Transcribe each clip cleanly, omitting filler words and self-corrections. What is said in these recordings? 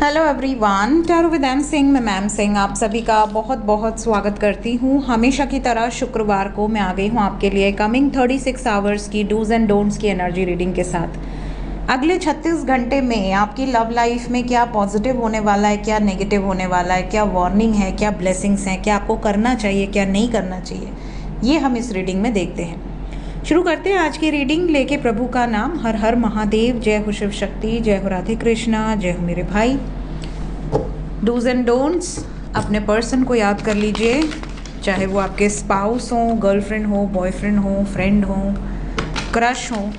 Hello everyone, tarot with M Singh, मैं ma'am Singh आप सभी का बहुत बहुत स्वागत करती हूँ। हमेशा की तरह शुक्रवार को मैं आ गई हूँ आपके लिए कमिंग 36 आवर्स की डूज एंड डोंट्स की एनर्जी रीडिंग के साथ। अगले 36 घंटे में आपकी लव लाइफ में क्या पॉजिटिव होने वाला है, क्या नेगेटिव होने वाला है, क्या वार्निंग है, क्या ब्लेसिंग्स हैं, क्या आपको करना चाहिए, क्या नहीं करना चाहिए, ये हम इस रीडिंग में देखते हैं। शुरू करते हैं आज की रीडिंग लेके प्रभु का नाम। हर हर महादेव, जय हो शिव शक्ति, जय हो राधे कृष्णा, जय हो मेरे भाई। डूज एंड डोंट्स, अपने पर्सन को याद कर लीजिए, चाहे वो आपके स्पाउस हो, गर्लफ्रेंड हो, बॉयफ्रेंड हो, फ्रेंड हो, क्रश हो,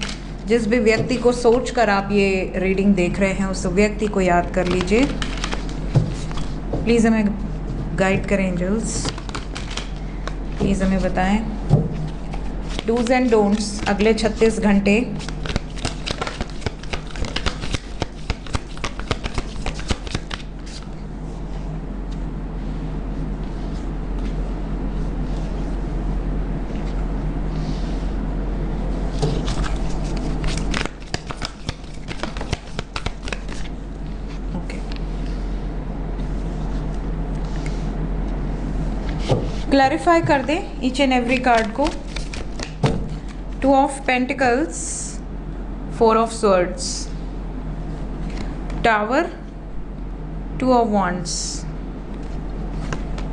जिस भी व्यक्ति को सोच कर आप ये रीडिंग देख रहे हैं उस व्यक्ति को याद कर लीजिए। प्लीज़ हमें गाइड करें एंजल्स, प्लीज़ हमें बताएं डूज एंड डोंट्स अगले 36 घंटे। क्लैरिफाई कर दें ईच एंड एवरी कार्ड को। 2 of pentacles, 4 of swords, tower, 2 of wands,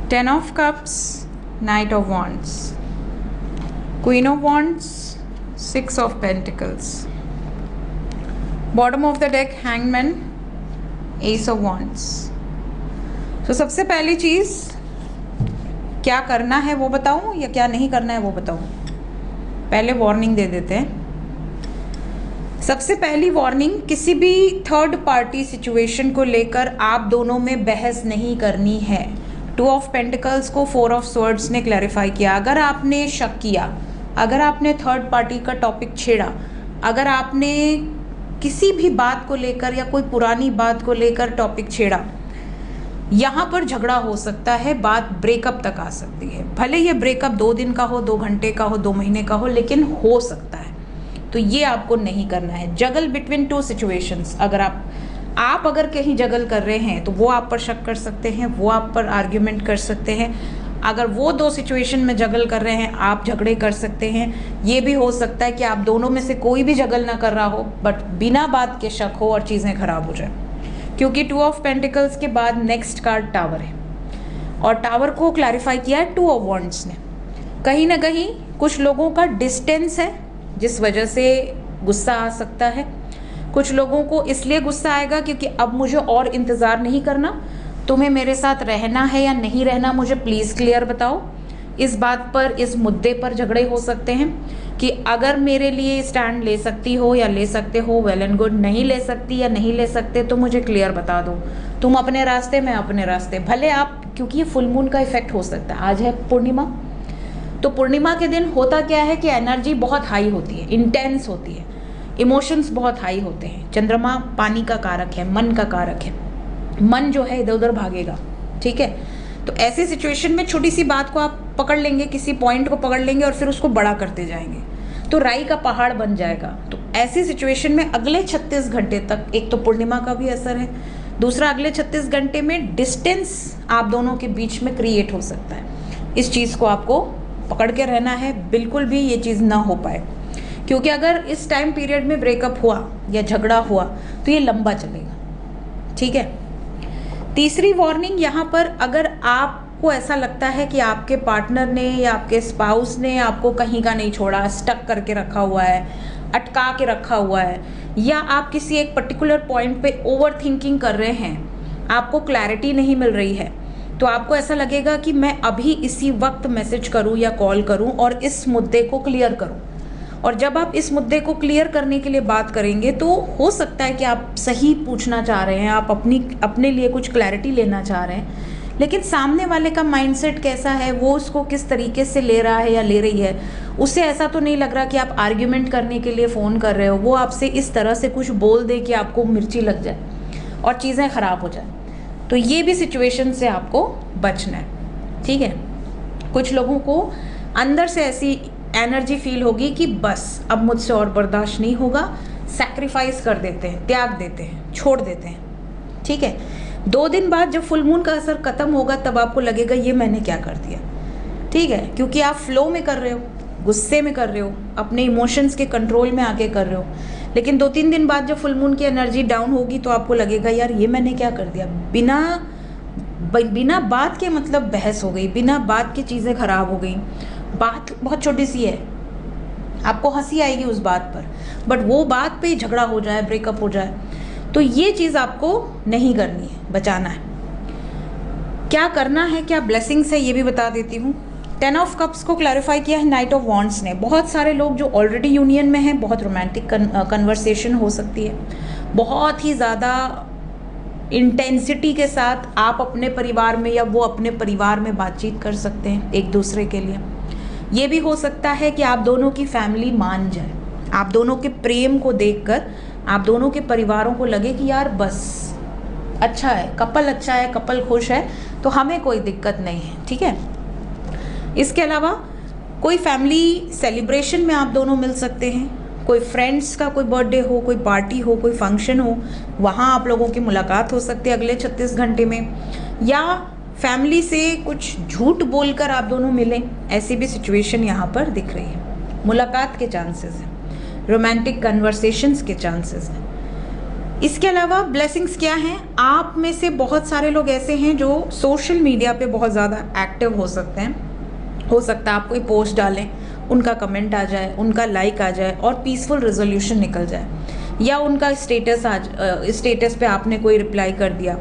10 of cups, night of wands, queen of wands, 6 of pentacles, bottom of the deck hangman, S of wands. तो सबसे पहली चीज़ क्या करना है वो बताऊं या क्या नहीं करना है वो बताऊं? पहले वार्निंग दे देते हैं। सबसे पहली वार्निंग, किसी भी थर्ड पार्टी सिचुएशन को लेकर आप दोनों में बहस नहीं करनी है। 2 ऑफ पेंटिकल्स को 4 ऑफ स्वर्ड्स ने क्लैरिफाई किया। अगर आपने शक किया, अगर आपने थर्ड पार्टी का टॉपिक छेड़ा, अगर आपने किसी भी बात को लेकर या कोई पुरानी बात को लेकर टॉपिक छेड़ा, यहाँ पर झगड़ा हो सकता है, बात ब्रेकअप तक आ सकती है। भले ये ब्रेकअप 2 दिन का हो, 2 घंटे का हो, 2 महीने का हो, लेकिन हो सकता है। तो ये आपको नहीं करना है। जगल बिटवीन 2 सिचुएशंस। अगर आप अगर कहीं जगल कर रहे हैं तो वो आप पर शक कर सकते हैं, वो आप पर आर्ग्यूमेंट कर सकते हैं। अगर वो 2 सिचुएशन में जगल कर रहे हैं, आप झगड़े कर सकते हैं। ये भी हो सकता है कि आप दोनों में से कोई भी जगल ना कर रहा हो, बट बिना बात के शक हो और चीज़ें खराब हो जाए। क्योंकि 2 ऑफ पेंटिकल्स के बाद नेक्स्ट कार्ड टावर है, और टावर को क्लैरिफाई किया है 2 ऑफ वॉन्ड्स ने। कहीं ना कहीं कुछ लोगों का डिस्टेंस है जिस वजह से गुस्सा आ सकता है। कुछ लोगों को इसलिए गुस्सा आएगा क्योंकि अब मुझे और इंतज़ार नहीं करना, तुम्हें मेरे साथ रहना है या नहीं रहना, मुझे प्लीज़ क्लियर बताओ। इस बात पर, इस मुद्दे पर झगड़े हो सकते हैं कि अगर मेरे लिए स्टैंड ले सकती हो या ले सकते हो, वेल एंड गुड। नहीं ले सकती या नहीं ले सकते तो मुझे क्लियर बता दो। तुम अपने रास्ते, मैं अपने रास्ते। भले आप, क्योंकि ये फुल मून का इफेक्ट हो सकता है। आज है पूर्णिमा, तो पूर्णिमा के दिन होता क्या है कि एनर्जी बहुत हाई होती है, इंटेंस होती है, इमोशंस बहुत हाई होते हैं। चंद्रमा पानी का कारक है, मन का कारक है। मन जो है इधर उधर भागेगा, ठीक है। तो ऐसी सिचुएशन में छोटी सी बात को आप पकड़ लेंगे, किसी पॉइंट को पकड़ लेंगे और फिर उसको बड़ा करते जाएंगे, तो राई का पहाड़ बन जाएगा। तो ऐसी सिचुएशन में अगले 36 घंटे तक, एक तो पूर्णिमा का भी असर है, दूसरा अगले 36 घंटे में डिस्टेंस आप दोनों के बीच में क्रिएट हो सकता है। इस चीज़ को आपको पकड़ के रहना है, बिल्कुल भी ये चीज़ ना हो पाए। क्योंकि अगर इस टाइम पीरियड में ब्रेकअप हुआ या झगड़ा हुआ तो ये लंबा चलेगा, ठीक है। तीसरी वार्निंग यहाँ पर, अगर आपको ऐसा लगता है कि आपके पार्टनर ने या आपके स्पाउस ने आपको कहीं का नहीं छोड़ा, स्टक करके रखा हुआ है, अटका के रखा हुआ है, या आप किसी एक पर्टिकुलर पॉइंट पे ओवर थिंकिंग कर रहे हैं, आपको क्लैरिटी नहीं मिल रही है, तो आपको ऐसा लगेगा कि मैं अभी इसी वक्त मैसेज करूं या कॉल करूं और इस मुद्दे को क्लियर करूं। और जब आप इस मुद्दे को क्लियर करने के लिए बात करेंगे तो हो सकता है कि आप सही पूछना चाह रहे हैं, आप अपने लिए कुछ क्लैरिटी लेना चाह रहे हैं, लेकिन सामने वाले का माइंडसेट कैसा है, वो उसको किस तरीके से ले रहा है या ले रही है, उससे ऐसा तो नहीं लग रहा कि आप आर्ग्यूमेंट करने के लिए फ़ोन कर रहे हो। वो आपसे इस तरह से कुछ बोल दे कि आपको मिर्ची लग जाए और चीज़ें ख़राब हो जाए। तो ये भी सिचुएशन से आपको बचना है, ठीक है। कुछ लोगों को अंदर से ऐसी एनर्जी फील होगी कि बस अब मुझसे और बर्दाश्त नहीं होगा, सैक्रिफाइस कर देते हैं, त्याग देते हैं, छोड़ देते हैं, ठीक है। 2 दिन बाद जब फुल मून का असर खत्म होगा तब आपको लगेगा ये मैंने क्या कर दिया, ठीक है, क्योंकि आप फ्लो में कर रहे हो, गुस्से में कर रहे हो, अपने इमोशंस के कंट्रोल में आके कर रहे हो। लेकिन 2-3 दिन बाद जब फुल मून की एनर्जी डाउन होगी तो आपको लगेगा यार ये मैंने क्या कर दिया, बिना बात के, मतलब बहस हो गई, बिना बात की चीज़ें खराब हो गई। बात बहुत छोटी सी है, आपको हंसी आएगी उस बात पर, बट वो बात पे झगड़ा हो जाए, ब्रेकअप हो जाए, तो ये चीज़ आपको नहीं करनी है, बचाना है। क्या करना है, क्या ब्लेसिंग्स है, ये भी बता देती हूँ। 10 ऑफ कप्स को क्लैरिफाई किया है नाइट ऑफ वॉन्ड्स ने। बहुत सारे लोग जो ऑलरेडी यूनियन में हैं, बहुत रोमांटिक कन्वर्सेशन हो सकती है, बहुत ही ज़्यादा इंटेंसिटी के साथ आप अपने परिवार में या वो अपने परिवार में बातचीत कर सकते हैं एक दूसरे के लिए। ये भी हो सकता है कि आप दोनों की फैमिली मान जाए, आप दोनों के प्रेम को देखकर आप दोनों के परिवारों को लगे कि यार बस अच्छा है, कपल खुश है, तो हमें कोई दिक्कत नहीं है, ठीक है। इसके अलावा कोई फैमिली सेलिब्रेशन में आप दोनों मिल सकते हैं, कोई फ्रेंड्स का कोई बर्थडे हो, कोई पार्टी हो, कोई फंक्शन हो, वहाँ आप लोगों की मुलाकात हो सकती है अगले 36 घंटे में, या फैमिली से कुछ झूठ बोलकर आप दोनों मिलें, ऐसी भी सिचुएशन यहाँ पर दिख रही है। मुलाकात के चांसेस हैं, रोमांटिक कन्वर्सेशंस के चांसेस हैं। इसके अलावा ब्लेसिंग्स क्या हैं, आप में से बहुत सारे लोग ऐसे हैं जो सोशल मीडिया पे बहुत ज़्यादा एक्टिव हो सकते हैं। हो सकता है आप कोई पोस्ट डालें, उनका कमेंट आ जाए, उनका लाइक आ जाए और पीसफुल रेजोल्यूशन निकल जाए, या उनका स्टेटस पे आपने कोई रिप्लाई कर दिया,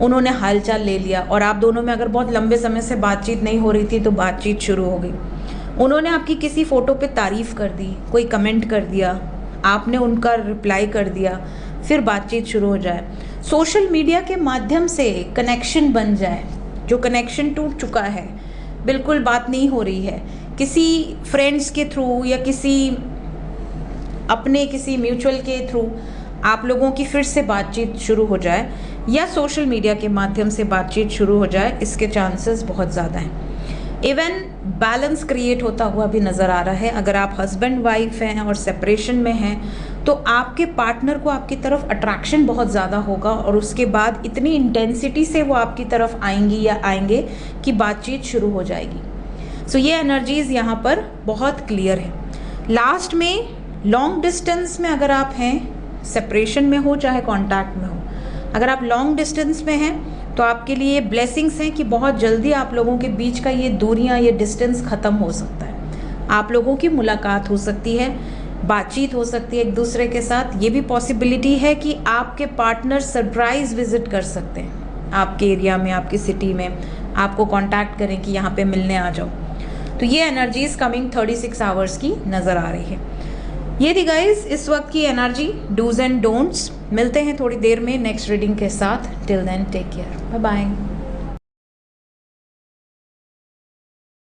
उन्होंने हालचाल ले लिया, और आप दोनों में अगर बहुत लंबे समय से बातचीत नहीं हो रही थी तो बातचीत शुरू हो गई। उन्होंने आपकी किसी फ़ोटो पे तारीफ़ कर दी, कोई कमेंट कर दिया, आपने उनका रिप्लाई कर दिया, फिर बातचीत शुरू हो जाए। सोशल मीडिया के माध्यम से कनेक्शन बन जाए, जो कनेक्शन टूट चुका है, बिल्कुल बात नहीं हो रही है, किसी फ्रेंड्स के थ्रू या किसी म्यूचुअल के थ्रू आप लोगों की फिर से बातचीत शुरू हो जाए, या सोशल मीडिया के माध्यम से बातचीत शुरू हो जाए, इसके चांसेस बहुत ज़्यादा हैं। इवन बैलेंस क्रिएट होता हुआ भी नज़र आ रहा है। अगर आप हस्बैंड वाइफ हैं और सेपरेशन में हैं तो आपके पार्टनर को आपकी तरफ अट्रैक्शन बहुत ज़्यादा होगा, और उसके बाद इतनी इंटेंसिटी से वो आपकी तरफ आएंगी या आएंगे कि बातचीत शुरू हो जाएगी। सो ये एनर्जीज़ यहाँ पर बहुत क्लियर है। लास्ट में लॉन्ग डिस्टेंस में अगर आप हैं, सेपरेशन में हो चाहे कॉन्टैक्ट में हो, अगर आप लॉन्ग डिस्टेंस में हैं तो आपके लिए ब्लेसिंग्स हैं कि बहुत जल्दी आप लोगों के बीच का ये दूरियां, ये डिस्टेंस ख़त्म हो सकता है। आप लोगों की मुलाकात हो सकती है, बातचीत हो सकती है एक दूसरे के साथ। ये भी पॉसिबिलिटी है कि आपके पार्टनर सरप्राइज़ विज़िट कर सकते हैं आपके एरिया में, आपकी सिटी में, आपको कांटेक्ट करें कि यहाँ पे मिलने आ जाओ। तो ये एनर्जीज़ कमिंग 36 आवर्स की नज़र आ रही है। ये थी गाइस इस वक्त की एनर्जी, डूज एंड डोंट्स। मिलते हैं थोड़ी देर में नेक्स्ट रीडिंग के साथ। Till then take care, bye bye.